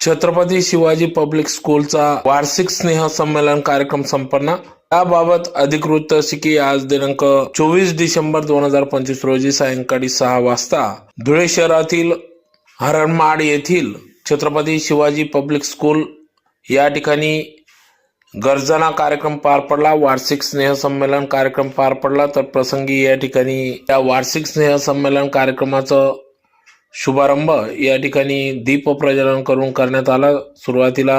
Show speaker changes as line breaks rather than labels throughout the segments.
Chhatrapati Shivaji public स्कूलचा वार्षिक स्नेह संमेलन कार्यक्रम संपन्न। याबाबत अधिकृत अशी की आज दिनांक 24 डिसेंबर 2025 रोजी सायंकाळी 6 वाजता धुळे शहरातील हरणमाड येथील छत्रपती शिवाजी पब्लिक स्कूल या ठिकाणी गर्जना कार्यक्रम पार पडला। वार्षिक स्नेह संमेलन कार्यक्रम पार पडला। तर प्रसंगी या ठिकाणी या वार्षिक स्नेह संमेलन कार्यक्रमाचा शुभारंभ या ठिकाणी दीप प्रज्वलन करून करण्यात आला। सुरुवातीला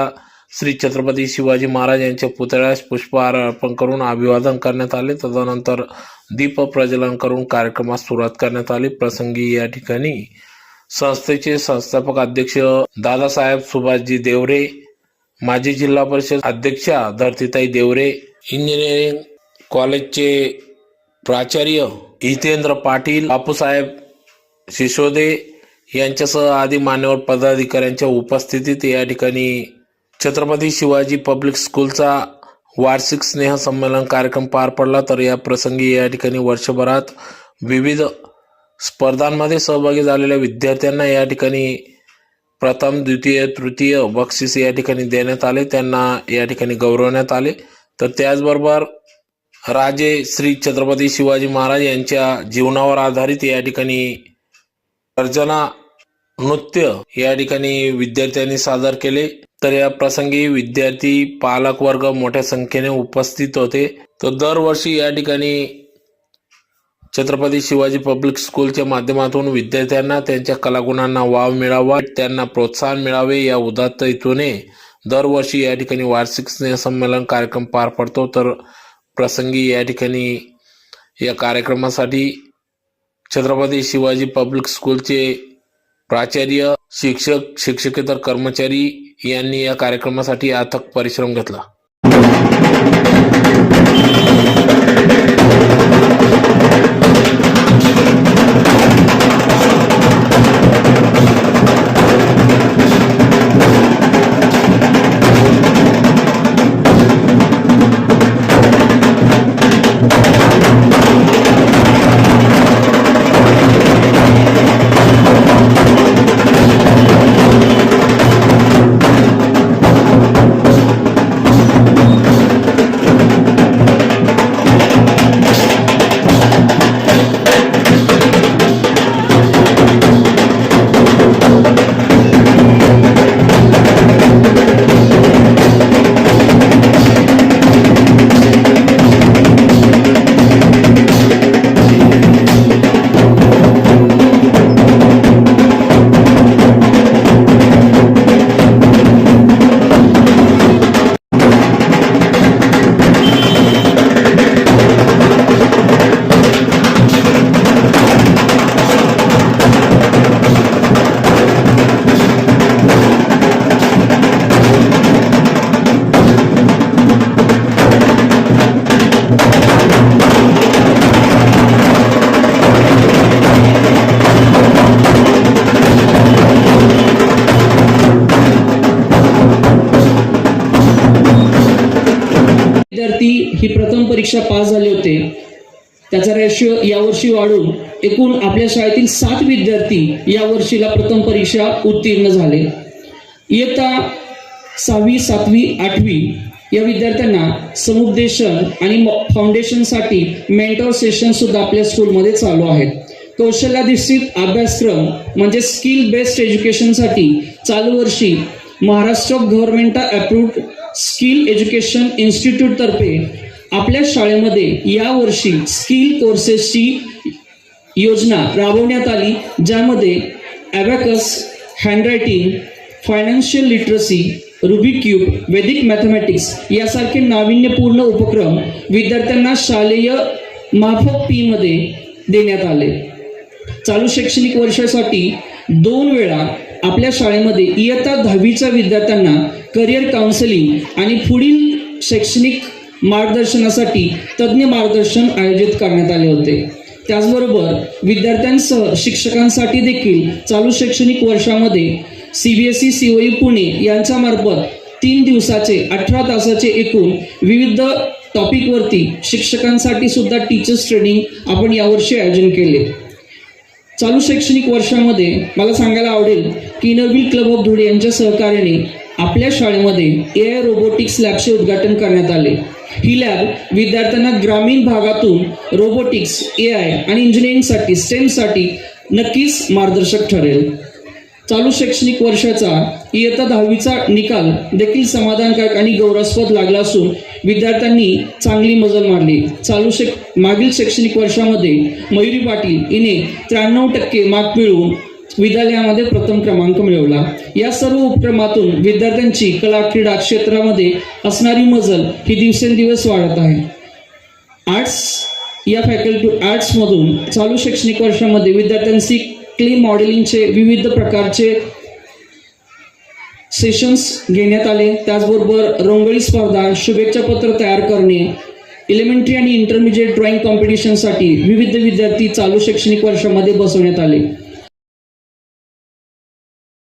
श्री छत्रपती शिवाजी महाराज यांच्या पुतळ्यास पुष्पहार अर्पण करून अभिवादन करण्यात आले। तदनंतर दीप प्रज्वलन करून कार्यक्रमास सुरुवात करण्यात आली। प्रसंगी या ठिकाणी संस्थेचे संस्थापक अध्यक्ष दादासाहेब सुभाषजी देवरे, माजी जिल्हा परिषद अध्यक्षा धरतीताई देवरे, इंजिनिअरिंग कॉलेजचे प्राचार्य हितेंद्र पाटील, बापूसाहेब सिसोदे यांच्यासह आदी मान्यवर पदाधिकाऱ्यांच्या उपस्थितीत या ठिकाणी छत्रपती शिवाजी पब्लिक स्कूलचा वार्षिक स्नेह संमेलन कार्यक्रम पार पडला। तर या प्रसंगी या ठिकाणी वर्षभरात विविध स्पर्धांमध्ये सहभागी झालेल्या विद्यार्थ्यांना या ठिकाणी प्रथम, द्वितीय, तृतीय बक्षीस या ठिकाणी देण्यात आले, त्यांना या ठिकाणी गौरवण्यात आले। तर त्याचबरोबर राजे श्री छत्रपती शिवाजी महाराज यांच्या जीवनावर आधारित या ठिकाणी गर्जना नृत्य या ठिकाणी विद्यार्थ्यांनी सादर केले। तर या प्रसंगी विद्यार्थी पालक वर्ग मोठ्या संख्येने उपस्थित होते। तर दरवर्षी या ठिकाणी छत्रपती शिवाजी पब्लिक स्कूलच्या माध्यमातून विद्यार्थ्यांना त्यांच्या कलागुणांना वाव मिळावा, त्यांना प्रोत्साहन मिळावे या उदात्त हेतूने दरवर्षी या ठिकाणी वार्षिक स्नेह संमेलन कार्यक्रम पार पडतो। तर प्रसंगी या ठिकाणी या कार्यक्रमासाठी छत्रपती शिवाजी पब्लिक स्कूलचे प्राचार्य, शिक्षक, शिक्षकेतर कर्मचारी यांनी या कार्यक्रमासाठी अथक परिश्रम घेतला।
विद्यार्थी ही प्रथम परीक्षा पास झाले होते, त्याचा रेशो यावर्षी वाढून एकूण आपल्या शाळेतील 7 विद्यार्थी या वर्षीला प्रथम परीक्षा उत्तीर्ण झाले। इयत्ता 6वी, 7वी, 8वी या विद्यार्थ्यांना समुपदेशन आणि फाउंडेशनसाठी मेंटॉर सेशन सुद्धा आपल्या स्कूलमध्ये चालू आहेत। कौशल्याधिष्ठित अभ्यासक्रम म्हणजे स्किल बेस्ड एज्युकेशनसाठी चालू वर्षी Maharashtra government approved skill education institute तर्फे आपल्या शाळेमध्ये या वर्षी स्किल कोर्सेसची योजना राबवण्यात आली, ज्यामध्ये abacus, handwriting, financial literacy, Rubik cube, वैदिक मॅथमॅटिक्स यासारखे नाविन्यपूर्ण उपक्रम विद्यार्थ्यांना शालेय माफक फीमध्ये देण्यात आले। चालू शैक्षणिक वर्षासाठी 2 वेळा आपल्या शाळेमध्ये इयत्ता 10वीच्या विद्यार्थ्यांना करिअर काउन्सिलिंग आणि पुढील शैक्षणिक मार्गदर्शनासाठी तज्ज्ञ मार्गदर्शन आयोजित करण्यात आले होते। त्याचबरोबर विद्यार्थ्यांसह शिक्षकांसाठी देखील चालू शैक्षणिक वर्षामध्ये CBSE COE पुणे यांच्यामार्फत 3 दिवसाचे 18 तासाचे एकूण विविध टॉपिकवरती शिक्षकांसाठी सुद्धा टीचर्स ट्रेनिंग आपण यावर्षी आयोजन केले। चालू शैक्षणिक वर्षामध्ये मला सांगायला आवडेल की इनरव्हील क्लब ऑफ धुळे यांच्या सहकार्याने आपल्या शाळेमध्ये AI रोबोटिक्स लॅबचे उद्घाटन करण्यात आले. ही लॅब विद्यार्थ्यांना ग्रामीण भागातून रोबोटिक्स, AI आणि इंजिनिअरिंगसाठी स्टेमसाठी नक्कीच मार्गदर्शक ठरेल. चालू शैक्षणिक वर्षाचा इयत्ता 10वीचा निकाल देखील समाधानकारक आणि गौरवास्पद लागला असून विद्यार्थ्यांनी चांगली मजल मारली. मागील शैक्षणिक वर्षामध्ये मयुरी पाटील हिने 93% मार्क मिळवून विद्यालयामध्ये प्रथम क्रमांक मिळवला. या सर्व उपक्रमातून विद्यार्थ्यांची कला क्रीडा क्षेत्रामध्ये असणारी मजल ही दिवसेंदिवस वाढत आहे. आर्ट्समधून चालू शैक्षणिक वर्षामध्ये विद्यार्थ्यांची क्ले मॉडेलिंगचे विविध प्रकारचे सेशन्स घेण्यात आले. त्याचबरोबर रंगोळी स्पर्धा, शुभेच्छा पत्र तयार करणे, एलिमेंटरी आणि इंटरमिजिएट ड्रॉइंग कॉम्पिटिशनसाठी विविध विद्यार्थी चालू शैक्षणिक वर्षामध्ये बसवण्यात आले.